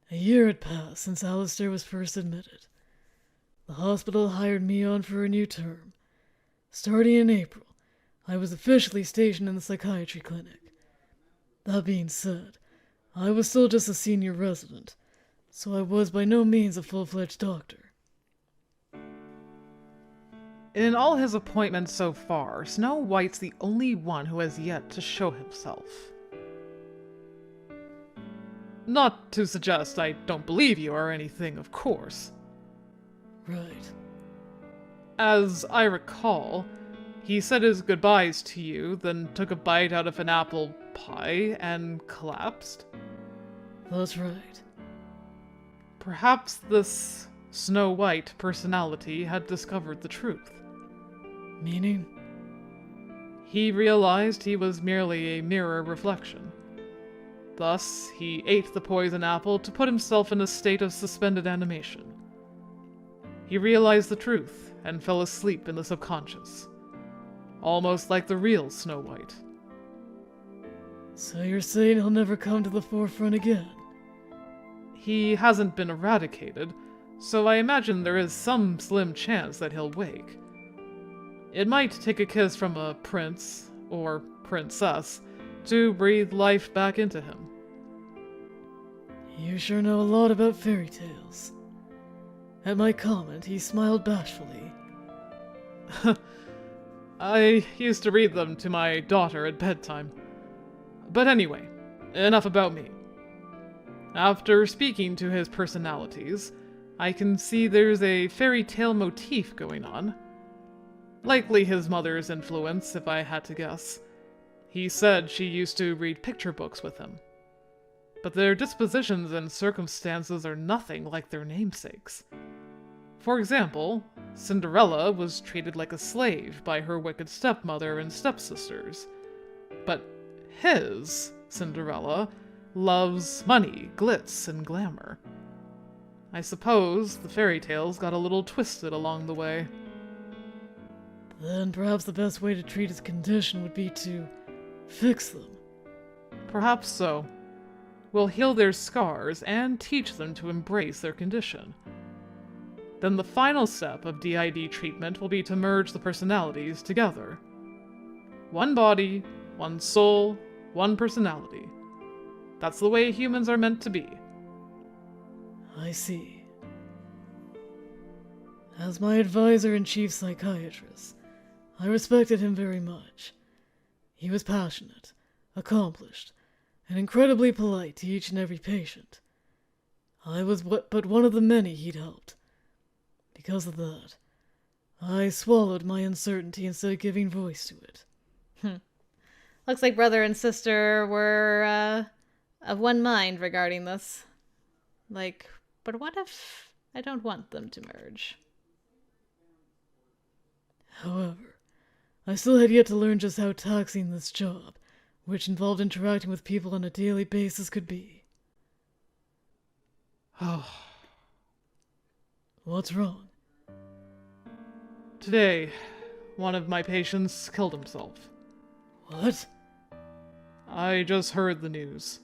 A year had passed since Alistair was first admitted. The hospital hired me on for a new term. Starting in April, I was officially stationed in the psychiatry clinic. That being said, I was still just a senior resident, so I was by no means a full-fledged doctor. In all his appointments so far, Snow White's the only one who has yet to show himself. Not to suggest I don't believe you or anything, of course. Right. As I recall, he said his goodbyes to you, then took a bite out of an apple pie and collapsed. That's right. Perhaps this Snow White personality had discovered the truth. Meaning? He realized he was merely a mirror reflection. Thus, he ate the poison apple to put himself in a state of suspended animation. He realized the truth and fell asleep in the subconscious, almost like the real Snow White. So you're saying he'll never come to the forefront again? He hasn't been eradicated, so I imagine there is some slim chance that he'll wake. It might take a kiss from a prince, or princess, to breathe life back into him. You sure know a lot about fairy tales. At my comment, he smiled bashfully. I used to read them to my daughter at bedtime. But anyway, enough about me. After speaking to his personalities, I can see there's a fairy tale motif going on. Likely his mother's influence, if I had to guess. He said she used to read picture books with him. But their dispositions and circumstances are nothing like their namesakes. For example, Cinderella was treated like a slave by her wicked stepmother and stepsisters. But his Cinderella loves money, glitz, and glamour. I suppose the fairy tales got a little twisted along the way. Then perhaps the best way to treat his condition would be to fix them. Perhaps so. We'll heal their scars and teach them to embrace their condition. Then the final step of DID treatment will be to merge the personalities together. One body, one soul, one personality. That's the way humans are meant to be. I see. As my advisor and chief psychiatrist, I respected him very much. He was passionate, accomplished, and incredibly polite to each and every patient. I was but one of the many he'd helped. Because of that, I swallowed my uncertainty instead of giving voice to it. Looks like brother and sister were of one mind regarding this. But what if I don't want them to merge? However, I still had yet to learn just how taxing this job, which involved interacting with people on a daily basis, could be. What's wrong? Today, one of my patients killed himself. What? I just heard the news.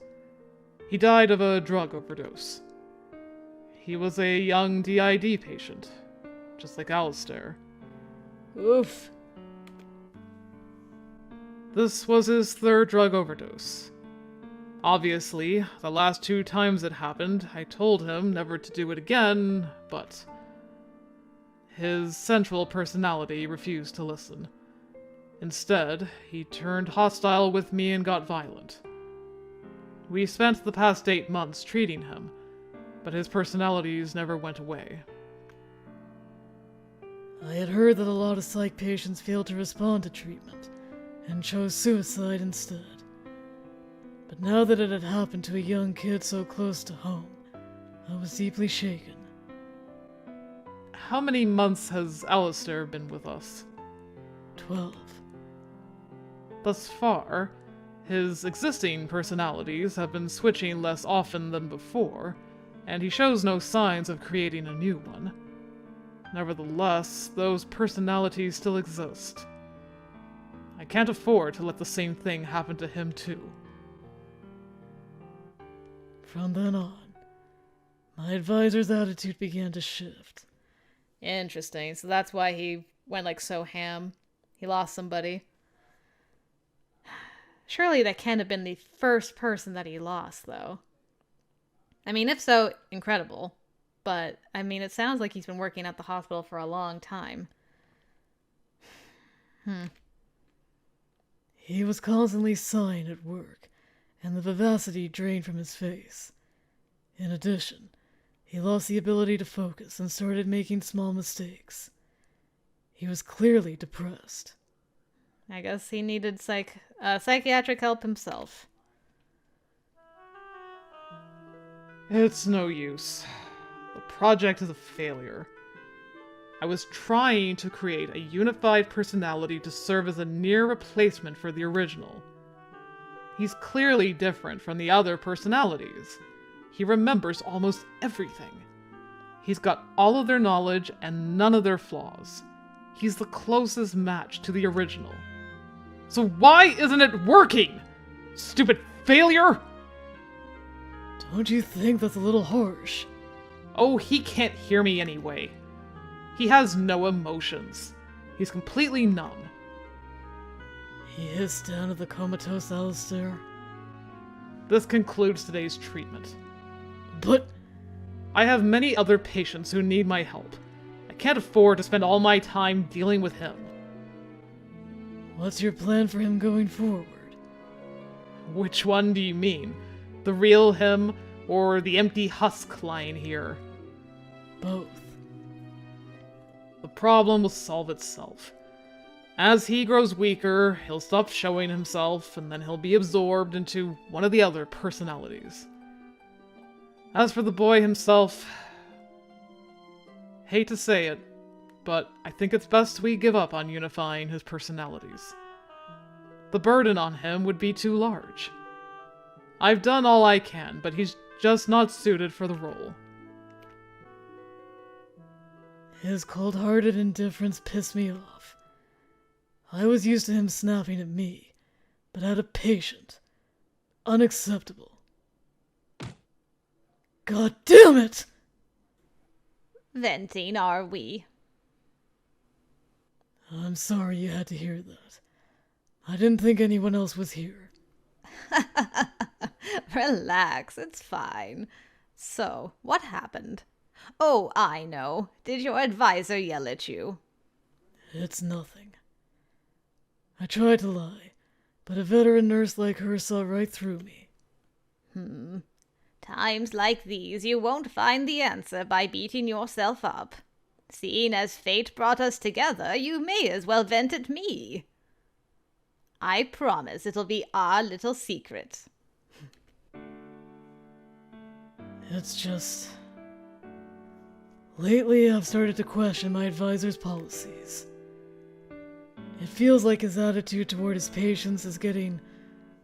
He died of a drug overdose. He was a young DID patient, just like Alistair. Oof. This was his third drug overdose. Obviously, the last 2 times it happened, I told him never to do it again, but his central personality refused to listen. Instead, he turned hostile with me and got violent. We spent the past 8 months treating him, but his personalities never went away. I had heard that a lot of psych patients failed to respond to treatment and chose suicide instead. But now that it had happened to a young kid so close to home, I was deeply shaken. How many months has Alistair been with us? 12. Thus far, his existing personalities have been switching less often than before, and he shows no signs of creating a new one. Nevertheless, those personalities still exist. I can't afford to let the same thing happen to him too. From then on, my advisor's attitude began to shift. Interesting. So that's why he went like so ham. He lost somebody. Surely that can't have been the first person that he lost, though. I mean, if so, incredible. But, I mean, it sounds like he's been working at the hospital for a long time. He was constantly sighing at work, and the vivacity drained from his face. In addition, he lost the ability to focus and started making small mistakes. He was clearly depressed. I guess he needed psychiatric help himself. It's no use. The project is a failure. I was trying to create a unified personality to serve as a near replacement for the original. He's clearly different from the other personalities. He remembers almost everything. He's got all of their knowledge and none of their flaws. He's the closest match to the original. So why isn't it working? Stupid failure! Don't you think that's a little harsh? Oh, he can't hear me anyway. He has no emotions. He's completely numb. He hissed down at the comatose Alistair. This concludes today's treatment. But I have many other patients who need my help. I can't afford to spend all my time dealing with him. what's your plan for him going forward? Which one do you mean? The real him, or the empty husk lying here? Both. The problem will solve itself. As he grows weaker, he'll stop showing himself, and then he'll be absorbed into one of the other personalities. As for the boy himself, hate to say it, but I think it's best we give up on unifying his personalities. The burden on him would be too large. I've done all I can, but he's just not suited for the role. His cold-hearted indifference pissed me off. I was used to him snapping at me, but at a patient. Unacceptable. God damn it! Venting, are we? I'm sorry you had to hear that. I didn't think anyone else was here. Relax, it's fine. So, what happened? Oh, I know. Did your advisor yell at you? It's nothing. I tried to lie, but a veteran nurse like her saw right through me. Times like these, you won't find the answer by beating yourself up. Seeing as fate brought us together, you may as well vent at me. I promise it'll be our little secret. It's just... lately, I've started to question my advisor's policies. It feels like his attitude toward his patients is getting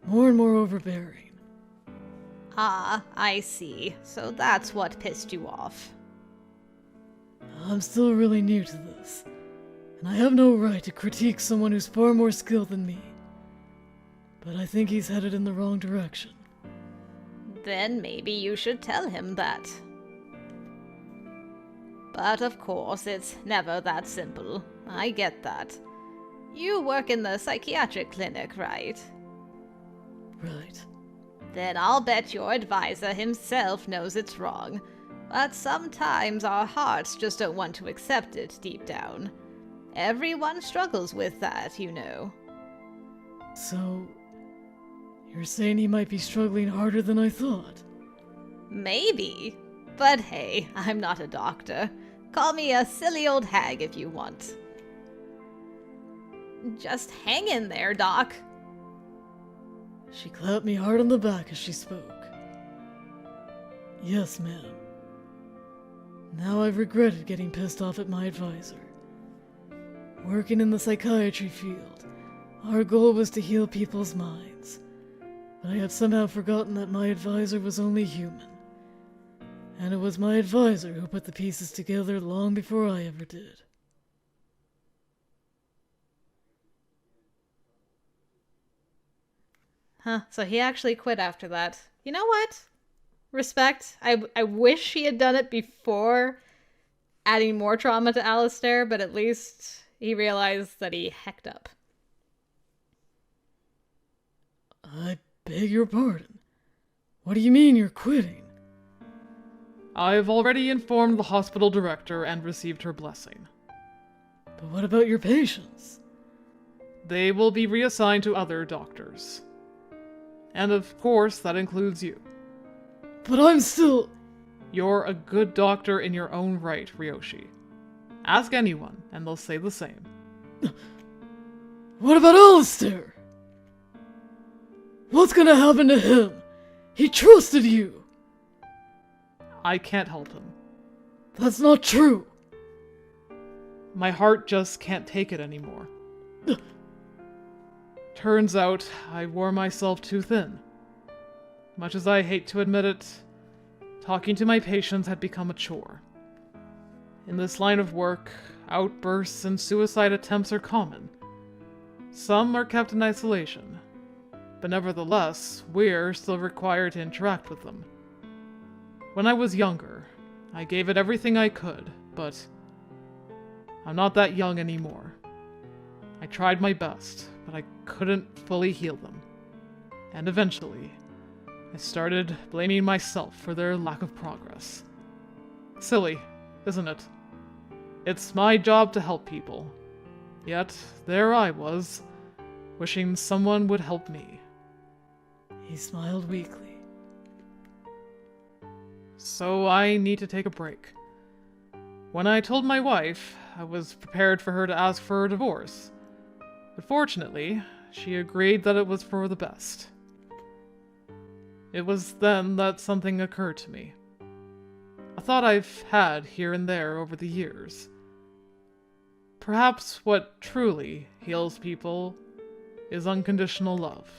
more and more overbearing. Ah, I see. So that's what pissed you off. I'm still really new to this, and I have no right to critique someone who's far more skilled than me. But I think he's headed in the wrong direction. Then maybe you should tell him that. But of course, it's never that simple. I get that. You work in the psychiatric clinic, right? Right. Then I'll bet your advisor himself knows it's wrong. But sometimes our hearts just don't want to accept it deep down. Everyone struggles with that, you know. So, you're saying he might be struggling harder than I thought? Maybe. But hey, I'm not a doctor. Call me a silly old hag if you want. Just hang in there, Doc. She clapped me hard on the back as she spoke. Yes, ma'am. Now I've regretted getting pissed off at my advisor. Working in the psychiatry field, our goal was to heal people's minds. But I had somehow forgotten that my advisor was only human. And it was my advisor who put the pieces together long before I ever did. Huh, so he actually quit after that. You know what? respect. I wish he had done it before adding more trauma to Alistair, but at least he realized that he hecked up. I beg your pardon. What do you mean you're quitting? I've already informed the hospital director and received her blessing. But what about your patients? They will be reassigned to other doctors. And of course, that includes you. But I'm still... You're a good doctor in your own right, Ryoushi. Ask anyone, and they'll say the same. What about Alistair? What's gonna happen to him? He trusted you! I can't help him. That's not true! My heart just can't take it anymore. Turns out, I wore myself too thin. Much as I hate to admit it, talking to my patients had become a chore. In this line of work, outbursts and suicide attempts are common. Some are kept in isolation, but nevertheless, we're still required to interact with them. When I was younger, I gave it everything I could, but I'm not that young anymore. I tried my best, but I couldn't fully heal them. And eventually, I started blaming myself for their lack of progress. Silly, isn't it? It's my job to help people. Yet, there I was, wishing someone would help me. He smiled weakly. So I need to take a break. When I told my wife, I was prepared for her to ask for a divorce. But fortunately, she agreed that it was for the best. It was then that something occurred to me. A thought I've had here and there over the years. Perhaps what truly heals people is unconditional love.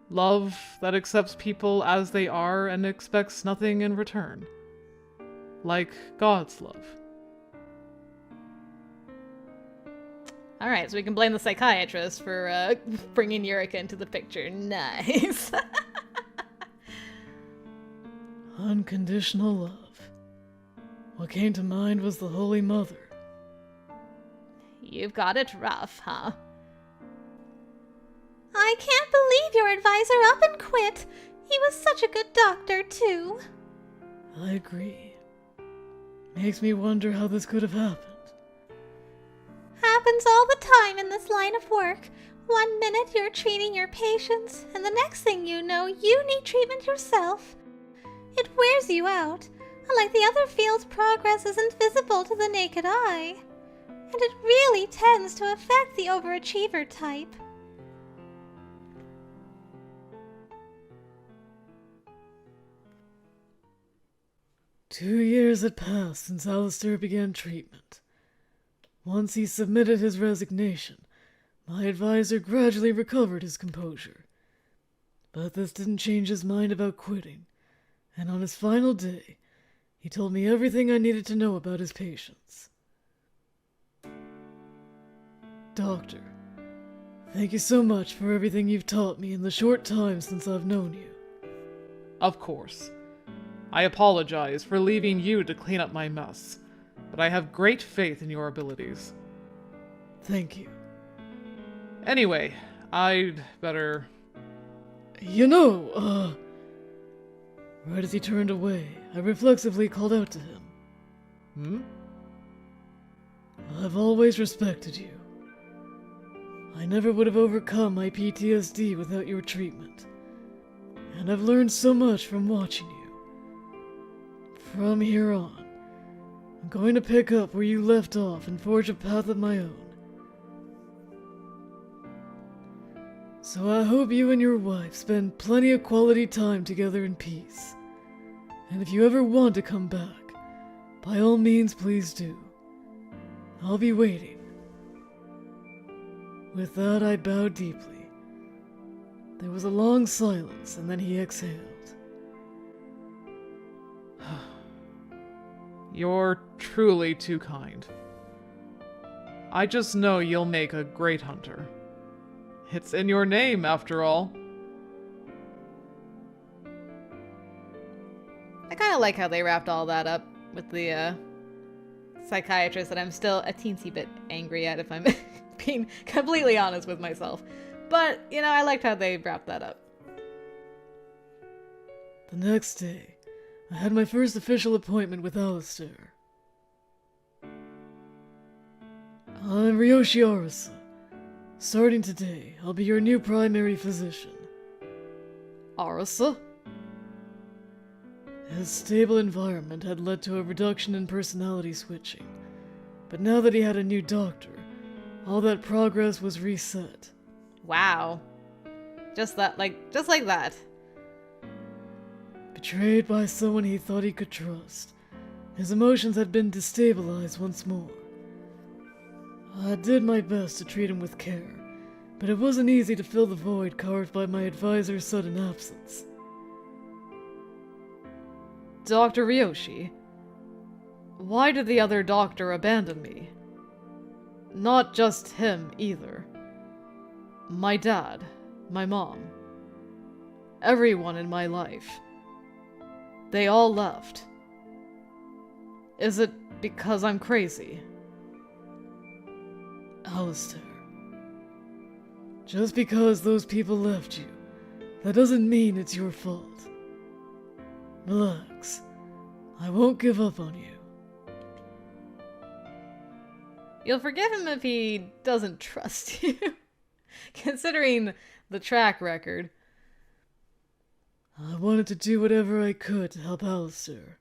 Love that accepts people as they are and expects nothing in return. Like God's love. Alright, so we can blame the psychiatrist for bringing Eureka into the picture. Nice. Unconditional love. What came to mind was the Holy Mother. You've got it rough, huh? I can't believe your advisor up and quit. He was such a good doctor, too. I agree. Makes me wonder how this could have happened. Happens all the time in this line of work. 1 minute you're treating your patients, and the next thing you know, you need treatment yourself. It wears you out. Unlike the other fields, progress isn't visible to the naked eye. And it really tends to affect the overachiever type. Two years had passed since Alistair began treatment. Once he submitted his resignation, my advisor gradually recovered his composure. But this didn't change his mind about quitting, and on his final day, he told me everything I needed to know about his patients. Doctor, thank you so much for everything you've taught me in the short time since I've known you. Of course. I apologize for leaving you to clean up my mess, but I have great faith in your abilities. Thank you. Anyway, I'd better... You know, right as he turned away, I reflexively called out to him. I've always respected you. I never would have overcome my PTSD without your treatment. And I've learned so much from watching you. From here on, I'm going to pick up where you left off and forge a path of my own. So I hope you and your wife spend plenty of quality time together in peace. And if you ever want to come back, by all means please do. I'll be waiting. With that, I bowed deeply. There was a long silence, and then he exhaled. You're truly too kind. I just know you'll make a great hunter. It's in your name, after all. I kind of like how they wrapped all that up with the psychiatrist that I'm still a teensy bit angry at, if I'm being completely honest with myself. But, you know, I liked how they wrapped that up. The next day, I had my first official appointment with Alistair. I'm Ryoushi Arasa. Starting today, I'll be your new primary physician. Arasa? His stable environment had led to a reduction in personality switching, but now that he had a new doctor, all that progress was reset. Wow. Just like that. Betrayed by someone he thought he could trust, his emotions had been destabilized once more. I did my best to treat him with care, but it wasn't easy to fill the void carved by my advisor's sudden absence. Dr. Ryoushi? Why did the other doctor abandon me? Not just him, either. My dad, my mom, everyone in my life. They all left. Is it because I'm crazy? Alistair, just because those people left you, that doesn't mean it's your fault. Relax. I won't give up on you. You'll forgive him if he doesn't trust you, considering the track record. I wanted to do whatever I could to help Alistair.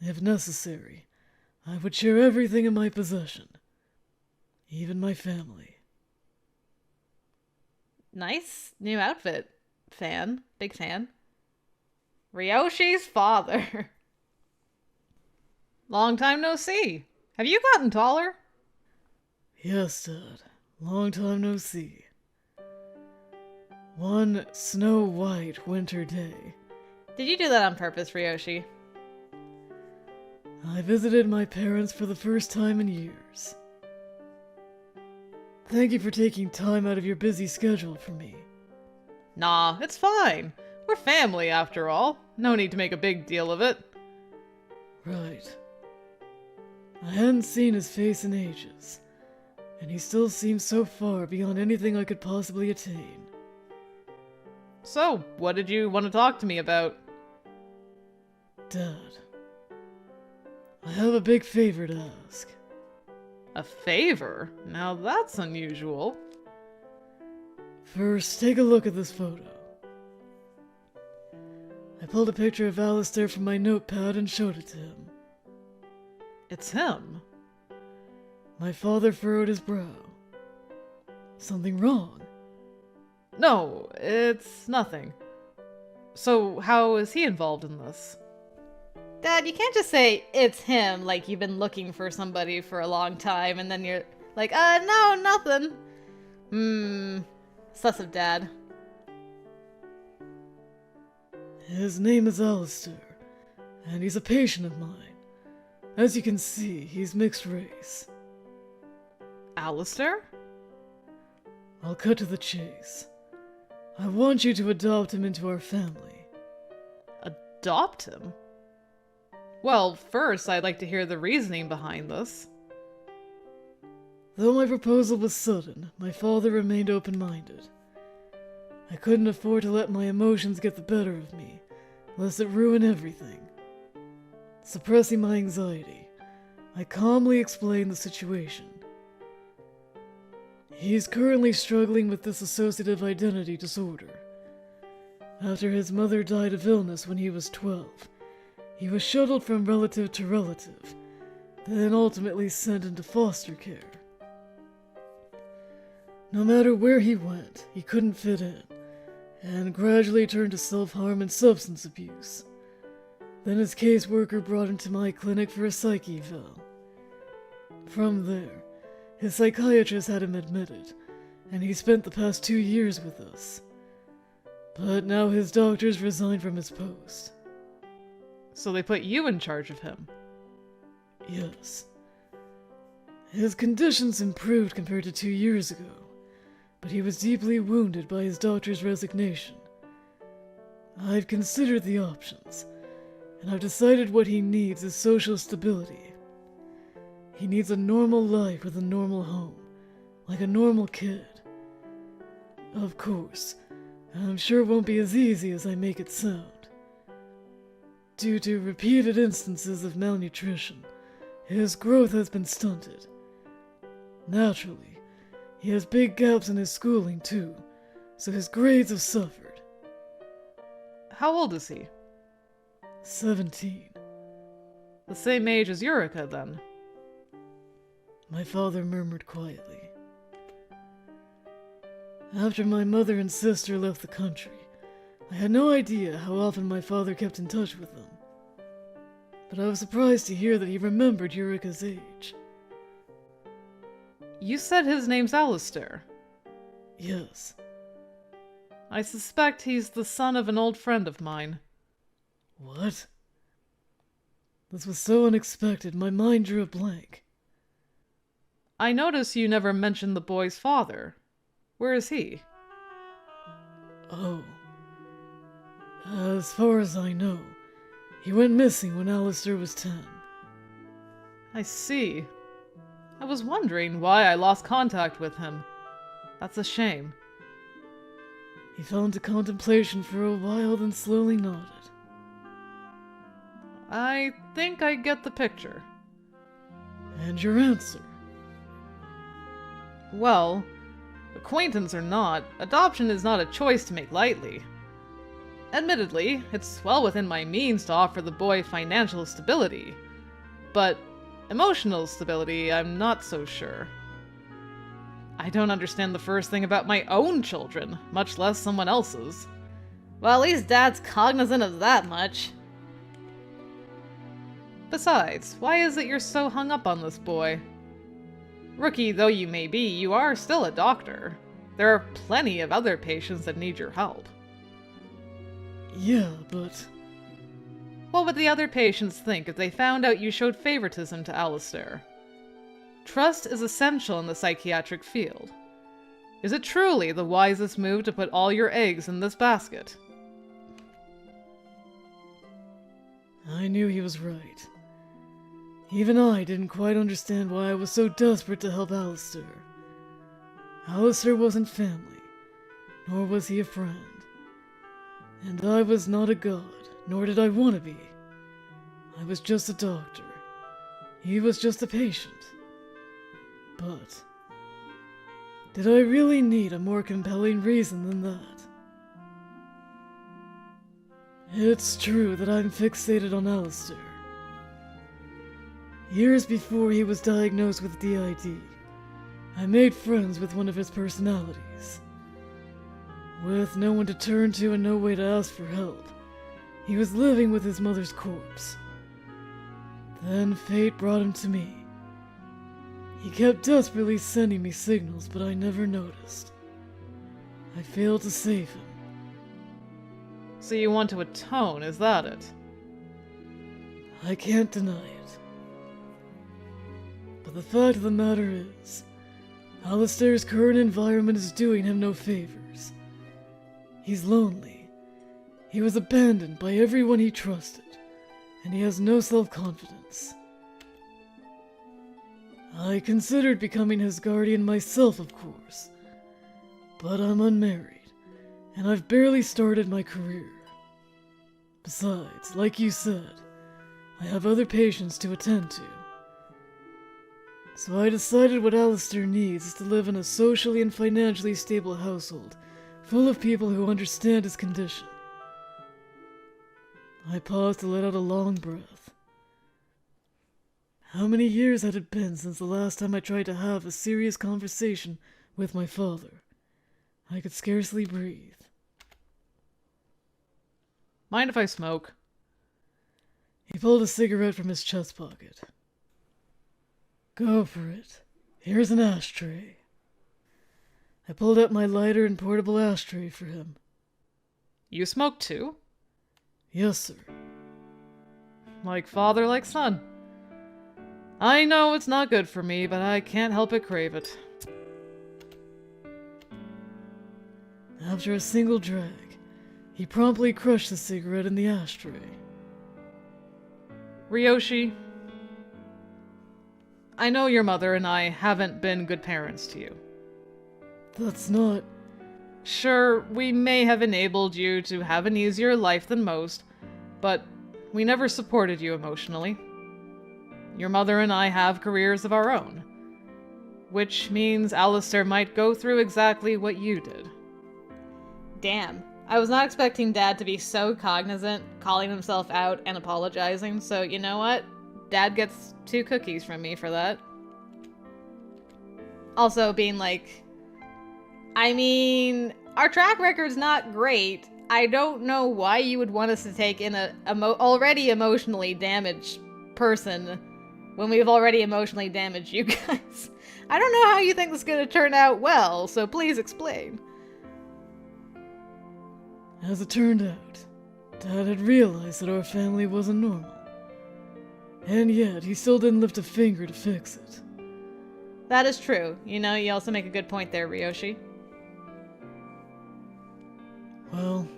If necessary, I would share everything in my possession. Even my family. Nice new outfit. Fan. Big fan. Ryoshi's father. Long time no see. Have you gotten taller? Yes, Dad. Long time no see. One snow-white winter day, Did you do that on purpose, Ryoshi? I visited my parents for the first time in years. Thank you for taking time out of your busy schedule for me. Nah, it's fine. We're family, after all. No need to make a big deal of it. Right. I hadn't seen his face in ages, and he still seems so far beyond anything I could possibly attain. So, what did you want to talk to me about? Dad, I have a big favor to ask. A favor? Now that's unusual. First, take a look at this photo. I pulled a picture of Alistair from my notepad and showed it to him. It's him. My father furrowed his brow. Something wrong? No, it's nothing. So, how is he involved in this? Dad, you can't just say it's him like you've been looking for somebody for a long time and then you're like, no, nothing. Sus of Dad. His name is Alistair, and he's a patient of mine. As you can see, he's mixed race. Alistair? I'll cut to the chase. I want you to adopt him into our family. Adopt him? Well, first, I'd like to hear the reasoning behind this. Though my proposal was sudden, my father remained open-minded. I couldn't afford to let my emotions get the better of me, lest it ruin everything. Suppressing my anxiety, I calmly explained the situation. He's currently struggling with dissociative identity disorder. After his mother died of illness when he was 12, he was shuttled from relative to relative, then ultimately sent into foster care. No matter where he went, he couldn't fit in, and gradually turned to self-harm and substance abuse. Then his caseworker brought him to my clinic for a psych eval. From there, his psychiatrist had him admitted, and he spent the past 2 years with us. But now his doctor's resigned from his post. So they put you in charge of him? Yes. His conditions improved compared to 2 years ago, but he was deeply wounded by his doctor's resignation. I've considered the options, and I've decided what he needs is social stability. He needs a normal life with a normal home, like a normal kid. Of course, I'm sure it won't be as easy as I make it sound. Due to repeated instances of malnutrition, his growth has been stunted. Naturally, he has big gaps in his schooling too, so his grades have suffered. How old is he? 17. The same age as Eureka, then. My father murmured quietly. After my mother and sister left the country, I had no idea how often my father kept in touch with them. But I was surprised to hear that he remembered Eureka's age. You said his name's Alistair. Yes. I suspect he's the son of an old friend of mine. What? This was so unexpected, my mind drew a blank. I notice you never mentioned the boy's father. Where is he? Oh. As far as I know, he went missing when Alistair was 10. I see. I was wondering why I lost contact with him. That's a shame. He fell into contemplation for a while, then slowly nodded. I think I get the picture. And your answer? Well, acquaintance or not, adoption is not a choice to make lightly. Admittedly, it's well within my means to offer the boy financial stability, but emotional stability, I'm not so sure. I don't understand the first thing about my own children, much less someone else's. Well, at least Dad's cognizant of that much. Besides, why is it you're so hung up on this boy? Rookie though you may be, you are still a doctor. There are plenty of other patients that need your help. Yeah, but... What would the other patients think if they found out you showed favoritism to Alistair? Trust is essential in the psychiatric field. Is it truly the wisest move to put all your eggs in this basket? I knew he was right. Even I didn't quite understand why I was so desperate to help Alistair. Alistair wasn't family, nor was he a friend. And I was not a god, nor did I want to be. I was just a doctor. He was just a patient. But did I really need a more compelling reason than that? It's true that I'm fixated on Alistair. Years before he was diagnosed with DID, I made friends with one of his personalities. With no one to turn to and no way to ask for help, he was living with his mother's corpse. Then fate brought him to me. He kept desperately sending me signals, but I never noticed. I failed to save him. So you want to atone, is that it? I can't deny it. But the fact of the matter is, Alistair's current environment is doing him no favors. He's lonely. He was abandoned by everyone he trusted, and he has no self-confidence. I considered becoming his guardian myself, of course, but I'm unmarried, and I've barely started my career. Besides, like you said, I have other patients to attend to. So I decided what Alistair needs is to live in a socially and financially stable household, full of people who understand his condition. I paused to let out a long breath. How many years had it been since the last time I tried to have a serious conversation with my father? I could scarcely breathe. Mind if I smoke? He pulled a cigarette from his chest pocket. Go for it. Here's an ashtray. I pulled out my lighter and portable ashtray for him. You smoke too? Yes, sir. Like father, like son. I know it's not good for me, but I can't help but crave it. After a single drag, he promptly crushed the cigarette in the ashtray. Ryoshi, I know your mother and I haven't been good parents to you. That's not... Sure, we may have enabled you to have an easier life than most, but we never supported you emotionally. Your mother and I have careers of our own, which means Alistair might go through exactly what you did. Damn. I was not expecting Dad to be so cognizant, calling himself out and apologizing, so you know what? Dad gets 2 cookies from me for that. Also being like, I mean, our track record's not great. I don't know why you would want us to take in a already emotionally damaged person when we've already emotionally damaged you guys. I don't know how you think this is going to turn out well, so please explain. As it turned out, Dad had realized that our family wasn't normal. And yet, he still didn't lift a finger to fix it. That is true. You know, you also make a good point there, Ryoshi. Well,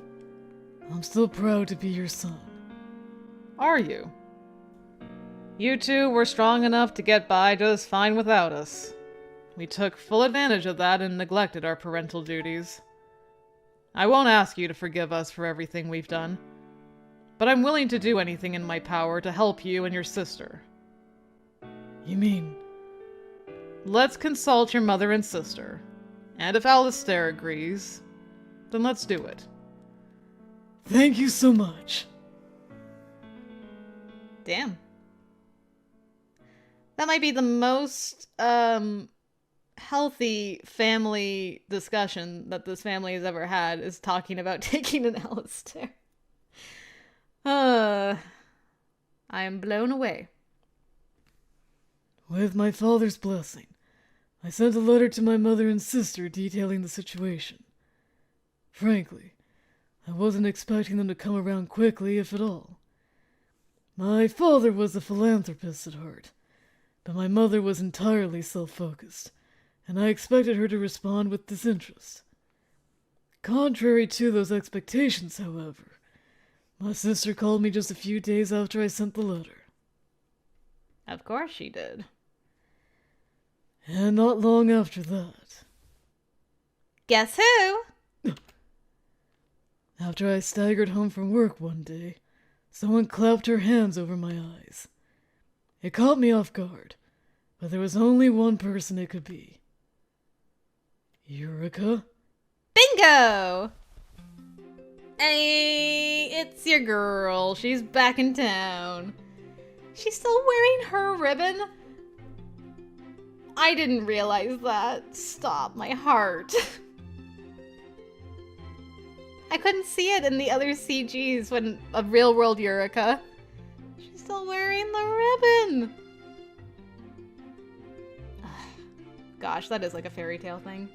I'm still proud to be your son. Are you? You two were strong enough to get by just fine without us. We took full advantage of that and neglected our parental duties. I won't ask you to forgive us for everything we've done, but I'm willing to do anything in my power to help you and your sister. You mean... Let's consult your mother and sister, and if Alistair agrees, then let's do it. Thank you so much. Damn. That might be the most, healthy family discussion that this family has ever had, is talking about taking an Alistair. I am blown away. With my father's blessing, I sent a letter to my mother and sister detailing the situation. Frankly, I wasn't expecting them to come around quickly, if at all. My father was a philanthropist at heart, but my mother was entirely self-focused, and I expected her to respond with disinterest. Contrary to those expectations, however, my sister called me just a few days after I sent the letter. Of course she did. And not long after that... Guess who? After I staggered home from work one day, someone clapped her hands over my eyes. It caught me off guard, but there was only one person it could be. Eureka? Bingo! Hey, it's your girl. She's back in town. She's still wearing her ribbon? I didn't realize that. Stop, my heart. I couldn't see it in the other CGs when of real world Eureka. She's still wearing the ribbon. Gosh, that is like a fairy tale thing.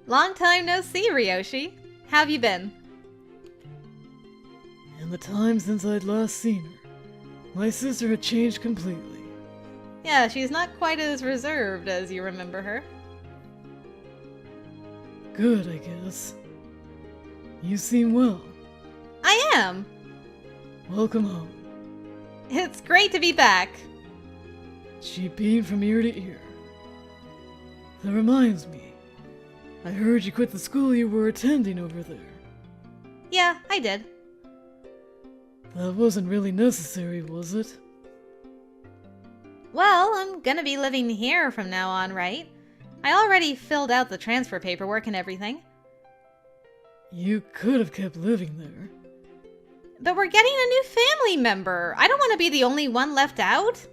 Long time no see, Ryoshi. How have you been? In the time since I'd last seen her, my sister had changed completely. Yeah, she's not quite as reserved as you remember her. Good, I guess. You seem well. I am. Welcome home. It's great to be back. She beamed from ear to ear. That reminds me. I heard you quit the school you were attending over there. Yeah, I did. That wasn't really necessary, was it? Well, I'm gonna be living here from now on, right? I already filled out the transfer paperwork and everything. You could have kept living there. But we're getting a new family member. I don't want to be the only one left out.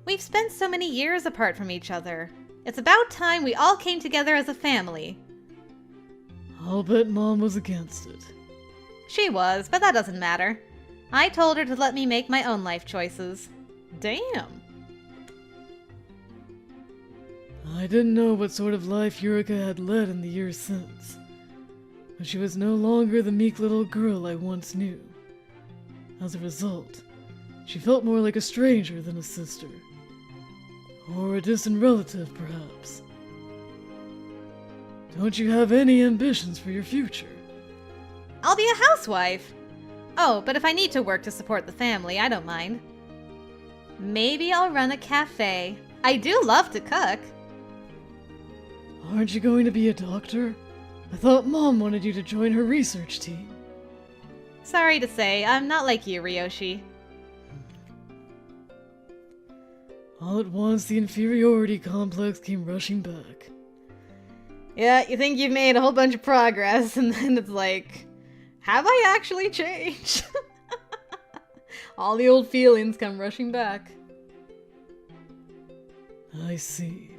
We've spent so many years apart from each other. It's about time we all came together as a family. I'll bet Mom was against it. She was, but that doesn't matter. I told her to let me make my own life choices. Damn. I didn't know what sort of life Eureka had led in the years since, but she was no longer the meek little girl I once knew. As a result, she felt more like a stranger than a sister. Or a distant relative, perhaps. Don't you have any ambitions for your future? I'll be a housewife. Oh, but if I need to work to support the family, I don't mind. Maybe I'll run a cafe. I do love to cook. Aren't you going to be a doctor? I thought Mom wanted you to join her research team. Sorry to say, I'm not like you, Ryoushi. All at once, the inferiority complex came rushing back. Yeah, you think you've made a whole bunch of progress, and then it's like, have I actually changed? All the old feelings come rushing back. I see.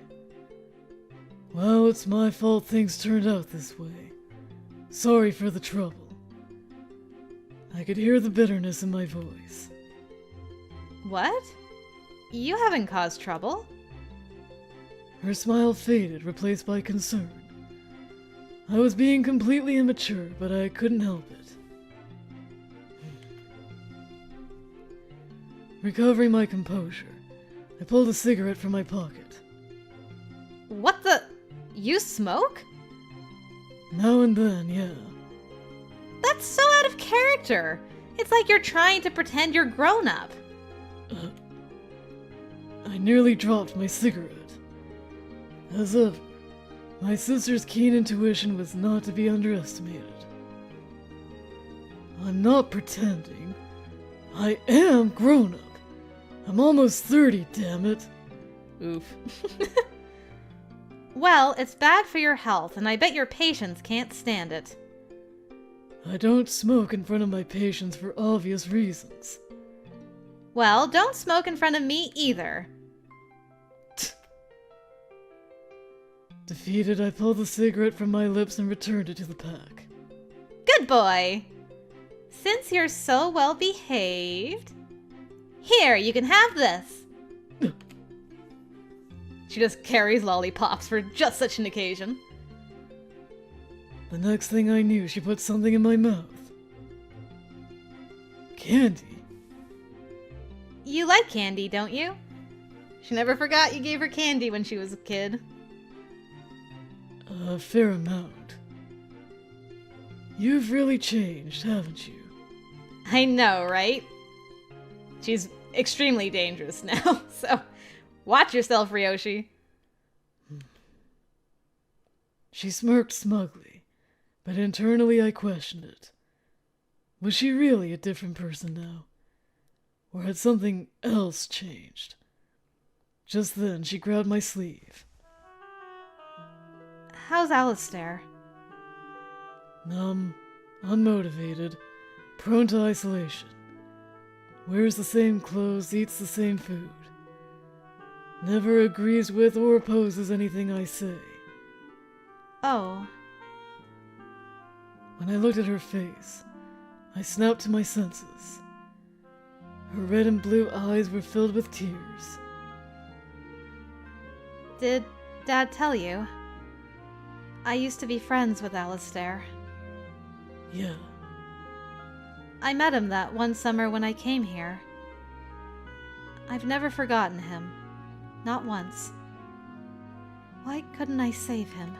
Well, it's my fault things turned out this way. Sorry for the trouble. I could hear the bitterness in my voice. What? You haven't caused trouble. Her smile faded, replaced by concern. I was being completely immature, but I couldn't help it. Recovering my composure, I pulled a cigarette from my pocket. What the? You smoke? Now and then, yeah. That's so out of character. It's like you're trying to pretend you're grown up. I nearly dropped my cigarette. As ever, my sister's keen intuition was not to be underestimated. I'm not pretending. I am grown up. I'm almost 30, damn it. Oof. Well, it's bad for your health, and I bet your patients can't stand it. I don't smoke in front of my patients for obvious reasons. Well, don't smoke in front of me either. Defeated, I pulled the cigarette from my lips and returned it to the pack. Good boy. Since you're so well behaved, here, you can have this. She just carries lollipops for just such an occasion. The next thing I knew, she put something in my mouth. Candy? You like candy, don't you? She never forgot you gave her candy when she was a kid. A fair amount. You've really changed, haven't you? I know, right? She's extremely dangerous now, so watch yourself, Ryoushi. She smirked smugly, but internally I questioned it. Was she really a different person now? Or had something else changed? Just then, she grabbed my sleeve. How's Alistair? Numb, unmotivated, prone to isolation. Wears the same clothes, eats the same food. Never agrees with or opposes anything I say. Oh. When I looked at her face, I snapped to my senses. Her red and blue eyes were filled with tears. Did Dad tell you? I used to be friends with Alistair. Yeah. I met him that one summer when I came here. I've never forgotten him. Not once. Why couldn't I save him?